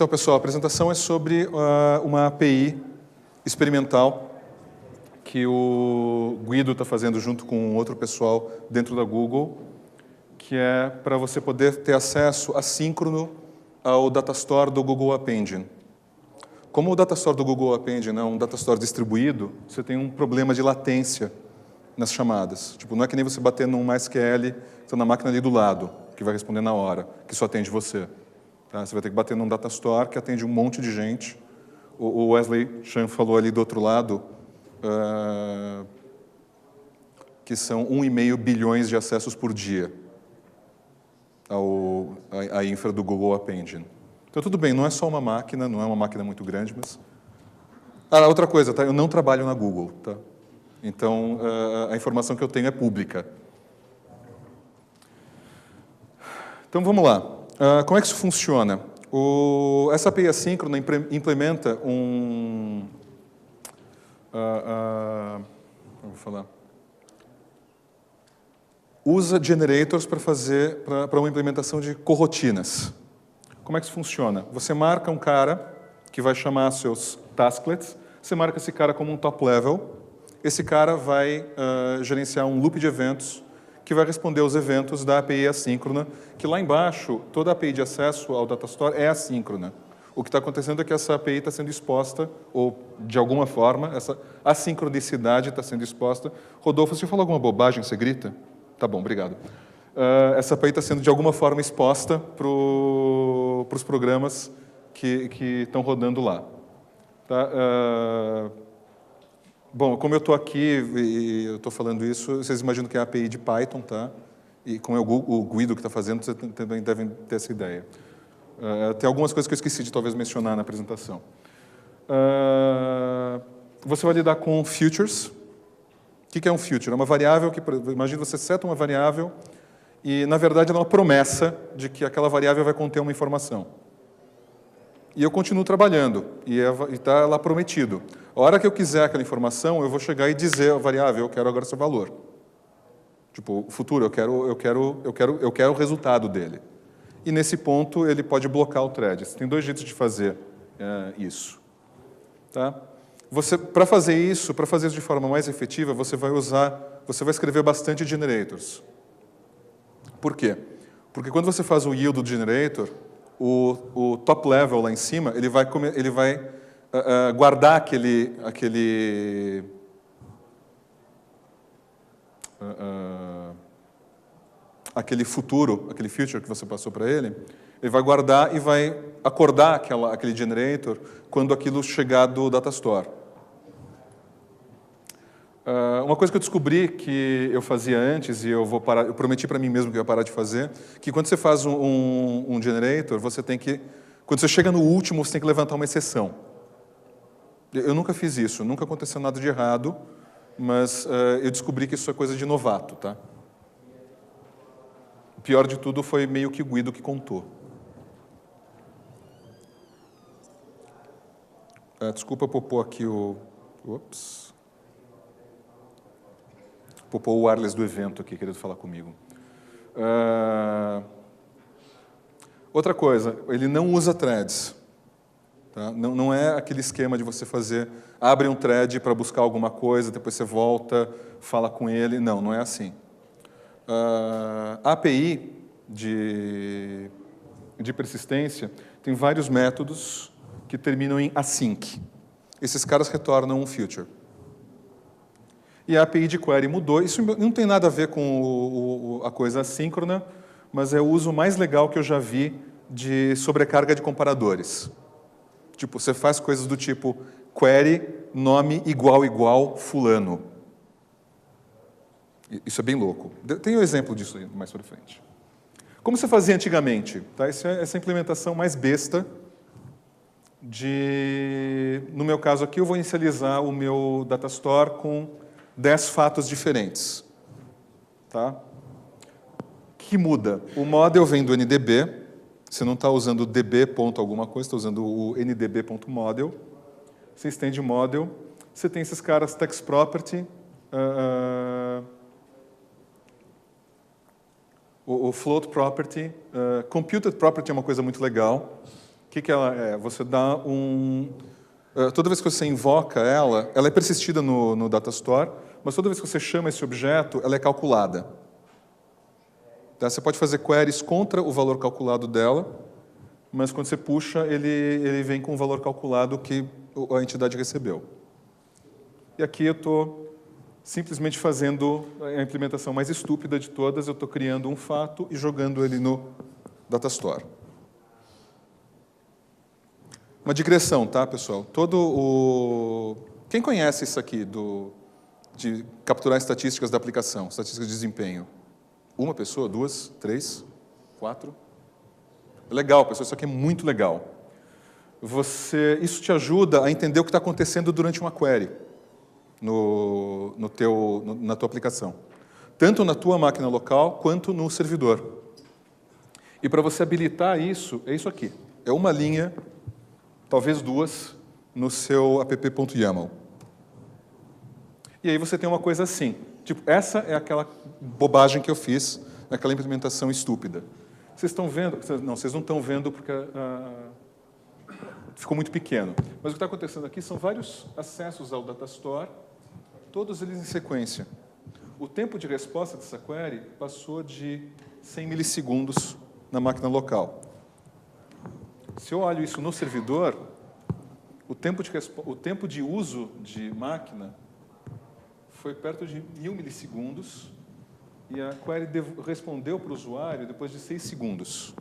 Então, pessoal, a apresentação é sobre uma API experimental que o Guido está fazendo junto com outro pessoal dentro da Google, que é para você poder ter acesso assíncrono ao Datastore do Google App Engine. Como o Datastore do Google App Engine é um Datastore distribuído, você tem um problema de latência nas chamadas. Tipo, não é que nem você bater num MySQL, está na máquina ali do lado, que vai responder na hora, que só atende você. Tá? Você vai ter que bater num Datastore que atende um monte de gente. O Wesley Chan falou ali do outro lado, que são 1,5 bilhões de acessos por dia à infra do Google App Engine. Então, tudo bem, não é só uma máquina, não é uma máquina muito grande, mas... Ah, outra coisa, tá? Eu não trabalho na Google, tá? Então, a informação que eu tenho é pública. Então, vamos lá. Como é que isso funciona? Essa API assíncrona implementa um... vou falar. Usa generators para uma implementação de corrotinas. Como é que isso funciona? Você marca um cara que vai chamar seus tasklets, você marca esse cara como um top level, esse cara vai gerenciar um loop de eventos que vai responder aos eventos da API assíncrona, que lá embaixo, toda a API de acesso ao Datastore é assíncrona. O que está acontecendo é que essa API está sendo exposta, ou de alguma forma, essa assincronicidade está sendo exposta. Rodolfo, se eu falar alguma bobagem, você grita? Tá bom, obrigado. Essa API está sendo, de alguma forma, exposta para os programas que estão rodando lá. Tá? Bom, como eu estou aqui e eu estou falando isso, vocês imaginam que é a API de Python, tá? E como é o Guido que está fazendo, vocês também devem ter essa ideia. Tem algumas coisas que eu esqueci de talvez mencionar na apresentação. Você vai lidar com futures. O que é um future? É uma variável que, imagina, você seta uma variável e, na verdade, ela é uma promessa de que aquela variável vai conter uma informação. E eu continuo trabalhando, e está lá prometido. A hora que eu quiser aquela informação, eu vou chegar e dizer à variável, eu quero agora seu valor. Tipo, futuro, eu quero o resultado dele. E, nesse ponto, ele pode blocar o thread. Tem dois jeitos de fazer isso. Tá? Para fazer isso de forma mais efetiva, você vai escrever bastante generators. Por quê? Porque quando você faz o yield do generator, o top level lá em cima, ele vai guardar aquele futuro, aquele future que você passou para ele, ele vai guardar e vai acordar aquele generator quando aquilo chegar do Datastore. Uma coisa que eu descobri que eu fazia antes, e eu prometi para mim mesmo que eu ia parar de fazer, que quando você faz um generator, quando você chega no último, você tem que levantar uma exceção. Eu nunca fiz isso, nunca aconteceu nada de errado, mas eu descobri que isso é coisa de novato, tá? O pior de tudo foi meio que o Guido que contou. Desculpa por pôr aqui Ups. Vou pôr o wireless do evento aqui, querendo falar comigo. Outra coisa, ele não usa threads. Tá? Não é aquele esquema de você abre um thread para buscar alguma coisa, depois você volta, fala com ele. Não é assim. A API de persistência tem vários métodos que terminam em async. Esses caras retornam um future. E a API de query mudou. Isso não tem nada a ver com a coisa assíncrona, mas é o uso mais legal que eu já vi de sobrecarga de comparadores. Tipo, você faz coisas do tipo query, nome igual fulano. Isso é bem louco. Tem um exemplo disso aí mais para frente. Como você fazia antigamente? Tá? Essa implementação mais besta no meu caso aqui, eu vou inicializar o meu Datastore com 10 fatos diferentes. Tá? O que muda? O model vem do NDB, você não está usando o db ponto alguma coisa, está usando o ndb.model. Você estende o model, você tem esses caras text property, o float property, computed property é uma coisa muito legal, que ela é? Você dá toda vez que você invoca ela é persistida no Datastore, mas toda vez que você chama esse objeto, ela é calculada. Tá? Você pode fazer queries contra o valor calculado dela, mas quando você puxa, ele vem com o valor calculado que a entidade recebeu. E aqui eu estou simplesmente fazendo a implementação mais estúpida de todas, eu estou criando um fato e jogando ele no Datastore. Uma digressão, tá, pessoal? Quem conhece isso aqui, de capturar estatísticas da aplicação, estatísticas de desempenho? Uma pessoa, duas, três, quatro? Legal, pessoal, isso aqui é muito legal. Isso te ajuda a entender o que está acontecendo durante uma query na tua aplicação. Tanto na tua máquina local, quanto no servidor. E para você habilitar isso, é isso aqui. É uma linha, talvez duas, no seu app.yaml. E aí você tem uma coisa assim. Tipo, essa é aquela bobagem que eu fiz, aquela implementação estúpida. Vocês estão vendo? Não, vocês não estão vendo porque ficou muito pequeno. Mas o que está acontecendo aqui são vários acessos ao Datastore, todos eles em sequência. O tempo de resposta dessa query passou de 100 milissegundos na máquina local. Se eu olho isso no servidor, o tempo de uso de máquina foi perto de 1000 milissegundos e a query respondeu para o usuário depois de 6 segundos.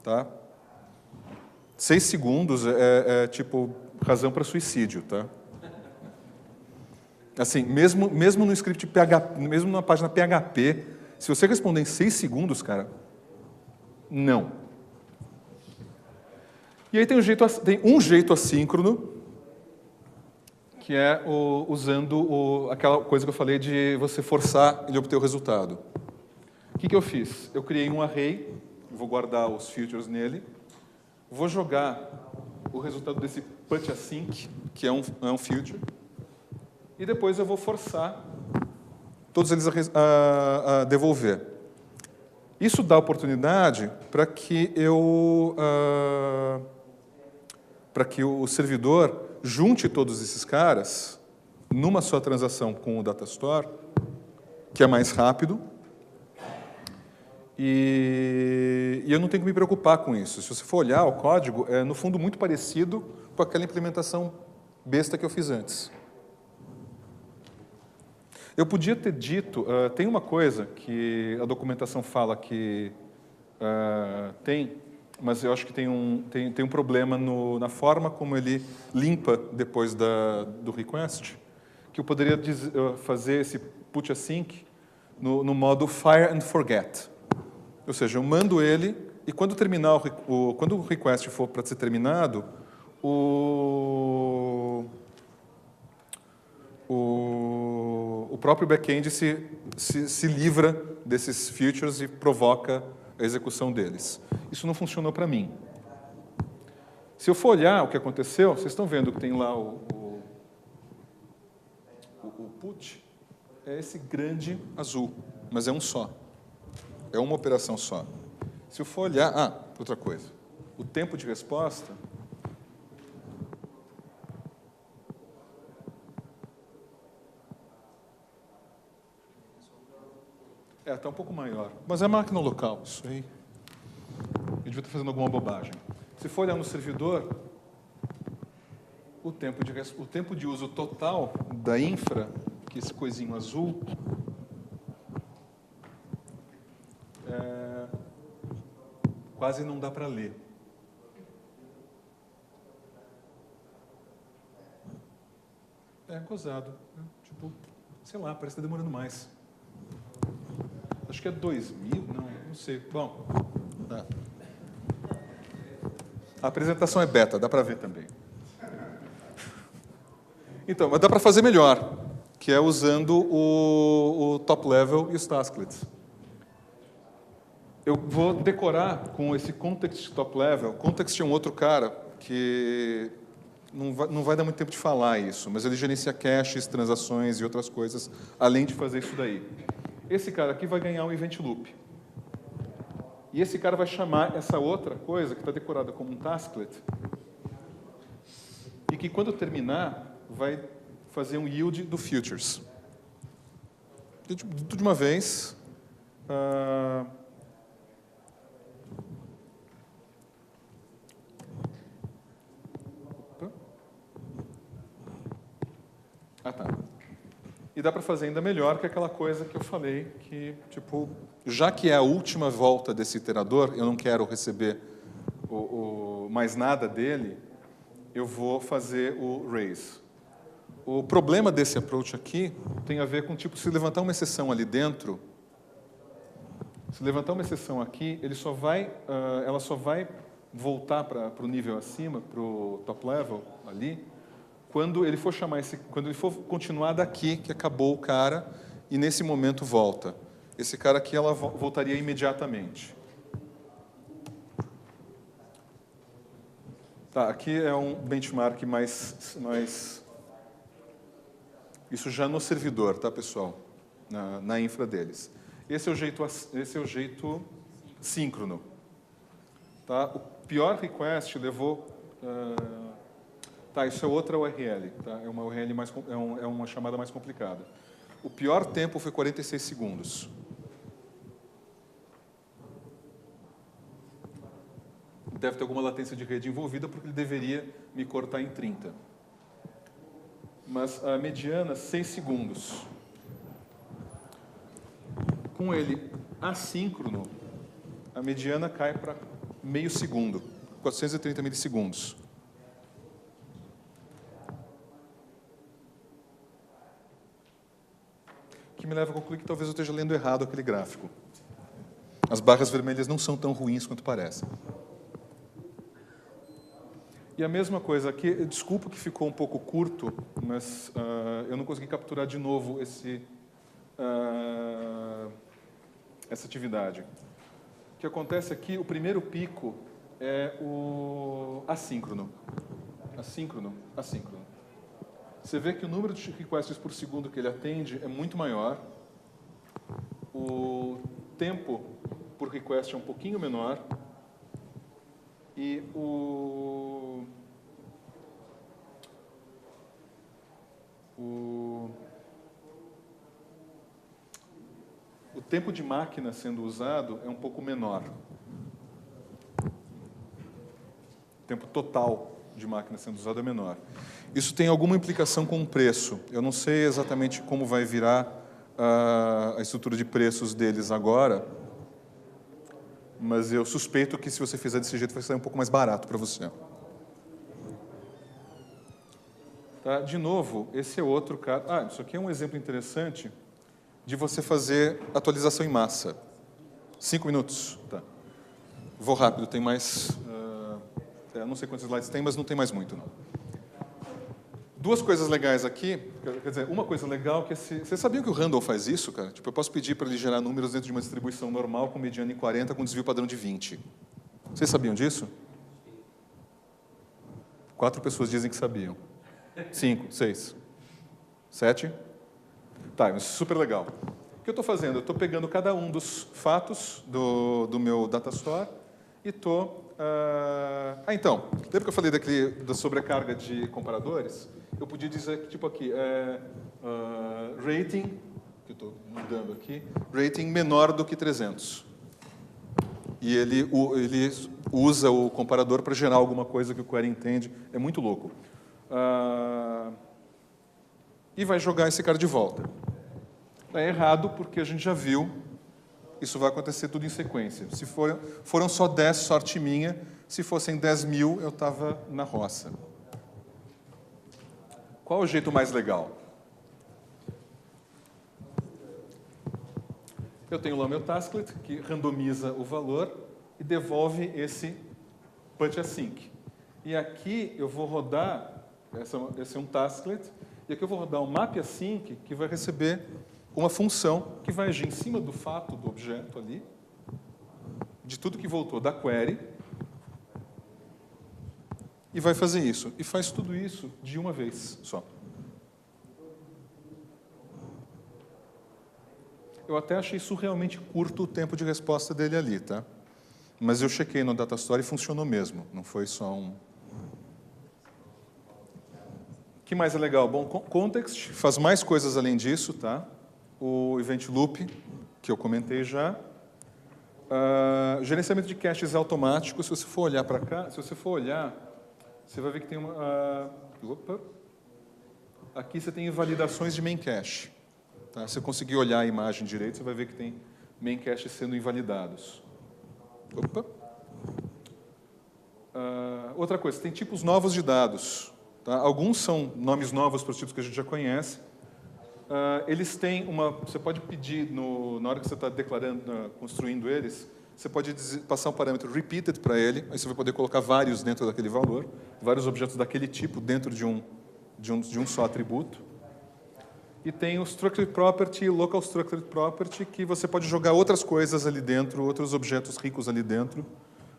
Tá? 6 segundos tipo razão para suicídio, tá? Assim, mesmo no script PHP, mesmo na página PHP, se você responder em 6 segundos, cara, não. E aí tem um jeito assíncrono, que é usando aquela coisa que eu falei de você forçar ele a obter o resultado. O que eu fiz? Eu criei um array, vou guardar os features nele, vou jogar o resultado desse put async, que é um feature, e depois eu vou forçar todos eles a devolver. Isso dá oportunidade para que o servidor junte todos esses caras numa só transação com o Datastore, que é mais rápido, e eu não tenho que me preocupar com isso. Se você for olhar o código, é, no fundo, muito parecido com aquela implementação besta que eu fiz antes. Eu podia ter dito... tem uma coisa que a documentação fala que tem, mas eu acho que tem um problema na forma como ele limpa depois do request, que eu poderia fazer esse put async no modo fire and forget. Ou seja, eu mando ele e quando terminar quando o request for para ser terminado, o próprio back-end se livra desses features e provoca a execução deles. Isso não funcionou para mim. Se eu for olhar o que aconteceu, vocês estão vendo que tem lá o put, é esse grande azul, mas é um só. É uma operação só. Se eu for olhar... outra coisa. O tempo de resposta... está um pouco maior. Mas é máquina local, isso aí. Eu devia estar fazendo alguma bobagem. Se for olhar no servidor, o tempo de uso total da infra, que é esse coisinho azul, quase não dá para ler. É gozado. Né? Tipo, sei lá, parece que está demorando mais. Acho que é 2000, não sei. Bom, a apresentação é beta, dá para ver também. Então, mas dá para fazer melhor, que é usando o top level e os tasklets. Eu vou decorar com esse context top level. Context é um outro cara que não vai dar muito tempo de falar isso, mas ele gerencia caches, transações e outras coisas, além de fazer isso daí. Esse cara aqui vai ganhar um event loop. E esse cara vai chamar essa outra coisa, que está decorada como um tasklet, e que quando terminar, vai fazer um yield do futures. Tudo de uma vez. Tá. E dá para fazer ainda melhor que aquela coisa que eu falei, que, tipo, já que é a última volta desse iterador, eu não quero receber mais nada dele, eu vou fazer o raise. O problema desse approach aqui tem a ver com, tipo, se levantar uma exceção ali dentro, se levantar uma exceção aqui, ela só vai voltar para o nível acima, para o top level ali, quando ele for quando ele for continuar daqui, que acabou o cara, e nesse momento volta. Esse cara aqui, ela voltaria imediatamente. Tá, aqui é um benchmark mais isso já no servidor, tá, pessoal? Na infra deles. Esse é o jeito síncrono. Tá? O pior request levou... Tá, isso é outra URL. Tá? É uma URL é uma chamada mais complicada. O pior tempo foi 46 segundos. Deve ter alguma latência de rede envolvida, porque ele deveria me cortar em 30. Mas a mediana, 6 segundos. Com ele assíncrono, a mediana cai para meio segundo, 430 milissegundos. Que me leva a concluir que talvez eu esteja lendo errado aquele gráfico. As barras vermelhas não são tão ruins quanto parecem. E a mesma coisa aqui, desculpa que ficou um pouco curto, mas eu não consegui capturar de novo essa atividade. O que acontece aqui, o primeiro pico é o assíncrono. Assíncrono. Você vê que o número de requests por segundo que ele atende é muito maior. O tempo por request é um pouquinho menor. E o tempo de máquina sendo usado é um pouco menor. O tempo total de máquina sendo usado é menor. Isso tem alguma implicação com o preço. Eu não sei exatamente como vai virar a estrutura de preços deles agora, mas eu suspeito que se você fizer desse jeito vai sair um pouco mais barato para você. Tá? De novo, esse é outro caso. Isso aqui é um exemplo interessante de você fazer atualização em massa. 5 minutos. Tá. Vou rápido, tem mais... não sei quantos slides tem, mas não tem mais muito, não. Duas coisas legais aqui. Quer dizer, uma coisa legal que você sabia que o Randall faz isso, cara? Tipo, eu posso pedir para ele gerar números dentro de uma distribuição normal com mediana em 40 com desvio padrão de 20. Vocês sabiam disso? 4 pessoas dizem que sabiam. 5, 6, 7. Tá, isso é super legal. O que eu estou fazendo? Eu estou pegando cada um dos fatos do meu data store e estou... então, lembra que eu falei da sobrecarga de comparadores? Eu podia dizer que, tipo aqui, rating, que eu estou mudando aqui, rating menor do que 300. E ele usa o comparador para gerar alguma coisa que o query entende. É muito louco. E vai jogar esse cara de volta. É errado, porque a gente já viu, isso vai acontecer tudo em sequência. Se foram só 10, sorte minha. Se fossem 10 mil, eu estava na roça. Qual o jeito mais legal? Eu tenho lá o meu tasklet, que randomiza o valor e devolve esse punch async. E aqui eu vou rodar, esse é um tasklet, e aqui eu vou rodar um map async que vai receber uma função que vai agir em cima do fato do objeto ali, de tudo que voltou da query, e vai fazer isso. E faz tudo isso de uma vez só. Eu até achei surrealmente curto o tempo de resposta dele ali, tá? Mas eu chequei no Datastore e funcionou mesmo, não foi só um... O que mais é legal? Bom, Context faz mais coisas além disso, tá? O Event Loop, que eu comentei já. Gerenciamento de caches automático. Se você for olhar para cá, se você for olhar, você vai ver que tem uma... Aqui você tem validações de main cache. Tá? Se você conseguir olhar a imagem direito, você vai ver que tem main cache sendo invalidados. Outra coisa, tem tipos novos de dados. Tá? Alguns são nomes novos para os tipos que a gente já conhece. Eles têm uma... Você pode pedir, na hora que você está declarando, construindo eles, você pode passar um parâmetro repeated para ele, aí você vai poder colocar vários dentro daquele valor, vários objetos daquele tipo dentro de um só atributo. E tem o Structured Property e o Local Structured Property, que você pode jogar outras coisas ali dentro, outros objetos ricos ali dentro,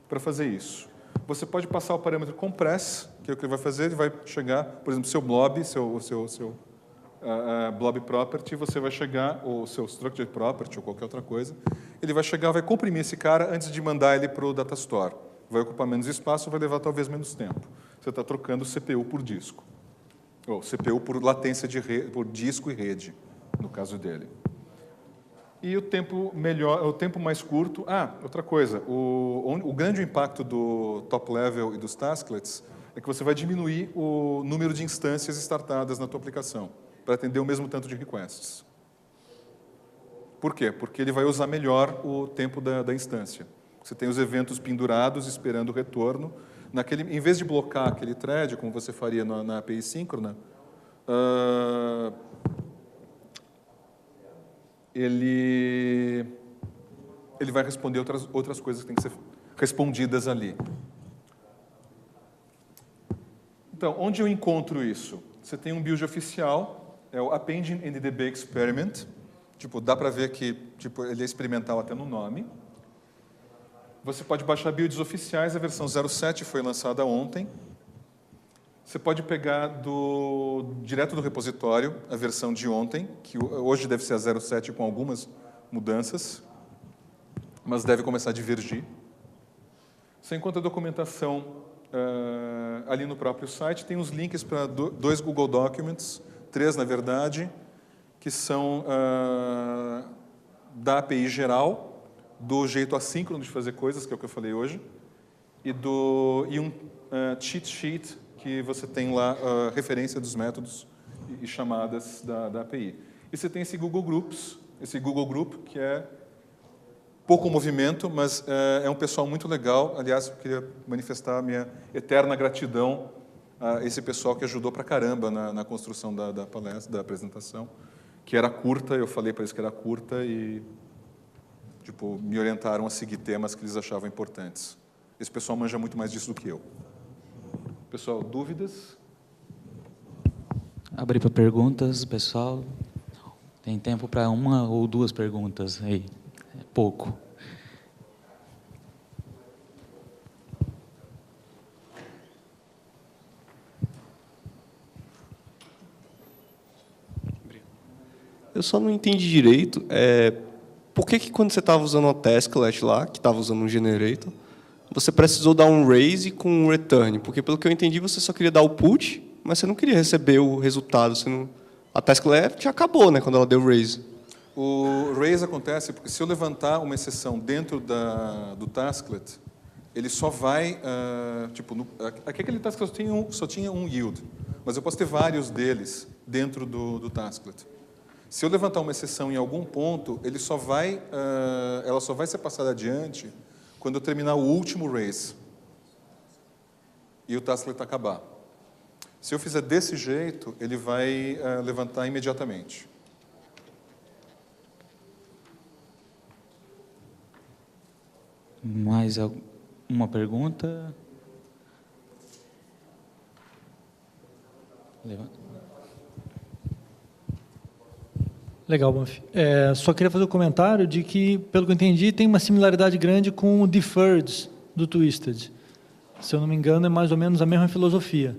para fazer isso. Você pode passar o parâmetro compress, que é o que ele vai fazer, ele vai chegar, por exemplo, seu blob, seu blob property, você vai chegar, ou seu structured property, ou qualquer outra coisa, ele vai chegar, vai comprimir esse cara antes de mandar ele para o Datastore. Vai ocupar menos espaço, vai levar talvez menos tempo. Você está trocando CPU por disco. Ou CPU por latência de rede, por disco e rede, no caso dele. E o tempo mais curto... outra coisa, o grande impacto do top level e dos tasklets é que você vai diminuir o número de instâncias startadas na tua aplicação, para atender o mesmo tanto de requests. Por quê? Porque ele vai usar melhor o tempo da instância. Você tem os eventos pendurados, esperando o retorno. Em vez de blocar aquele thread, como você faria na API síncrona, ele vai responder outras coisas que têm que ser respondidas ali. Então, onde eu encontro isso? Você tem um build oficial, é o Append NDB Experiment. Tipo, dá para ver que ele é experimental até no nome. Você pode baixar builds oficiais, a versão 07 foi lançada ontem. Você pode pegar direto do repositório a versão de ontem, que hoje deve ser a 07 com algumas mudanças, mas deve começar a divergir. Você encontra a documentação ali no próprio site, tem os links para 2 Google Documents, 3 na verdade, que são da API geral, do jeito assíncrono de fazer coisas, que é o que eu falei hoje, e um cheat sheet que você tem lá a referência dos métodos e chamadas da API. E você tem esse Google Groups, esse Google Group, que é pouco movimento, mas é um pessoal muito legal. Aliás, eu queria manifestar a minha eterna gratidão a esse pessoal que ajudou pra caramba na construção da palestra, da apresentação, que era curta, eu falei para eles que era curta e me orientaram a seguir temas que eles achavam importantes. Esse pessoal manja muito mais disso do que eu. Pessoal, dúvidas? Abrir para perguntas, pessoal. Tem tempo para 1 ou 2 perguntas aí. É pouco. Eu só não entendi direito. Por que quando você estava usando o tasklet lá, que estava usando um generator, você precisou dar um raise com um return? Porque, pelo que eu entendi, você só queria dar o put, mas você não queria receber o resultado. A tasklet já acabou, né, quando ela deu raise. O raise acontece porque se eu levantar uma exceção dentro do tasklet, ele só vai... aquele tasklet só tinha um yield, mas eu posso ter vários deles dentro do tasklet. Se eu levantar uma exceção em algum ponto, ela só vai ser passada adiante quando eu terminar o último raise e o tasklet acabar. Se eu fizer desse jeito, ele vai levantar imediatamente. Mais uma pergunta? Levanta. Legal, Banff. Só queria fazer um comentário de que, pelo que eu entendi, tem uma similaridade grande com o Deferred do Twisted. Se eu não me engano, é mais ou menos a mesma filosofia.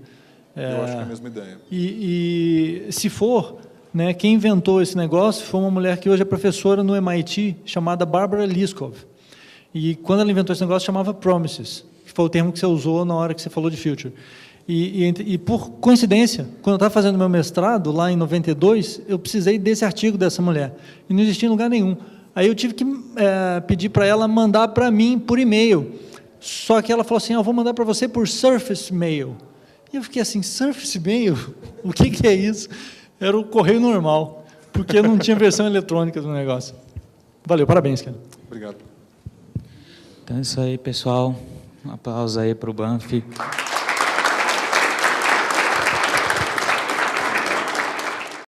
Eu acho que é a mesma ideia. E se for, né, quem inventou esse negócio foi uma mulher que hoje é professora no MIT, chamada Barbara Liskov. E quando ela inventou esse negócio, chamava Promises, que foi o termo que você usou na hora que você falou de Future. E por coincidência, quando eu estava fazendo meu mestrado, lá em 92, eu precisei desse artigo dessa mulher. E não existia em lugar nenhum. Aí eu tive que pedir para ela mandar para mim por e-mail. Só que ela falou assim, eu vou mandar para você por Surface Mail. E eu fiquei assim, Surface Mail? O que é isso? Era o correio normal, porque não tinha versão eletrônica do negócio. Valeu, parabéns, cara. Obrigado. Então é isso aí, pessoal. Um aplauso aí para o Banff.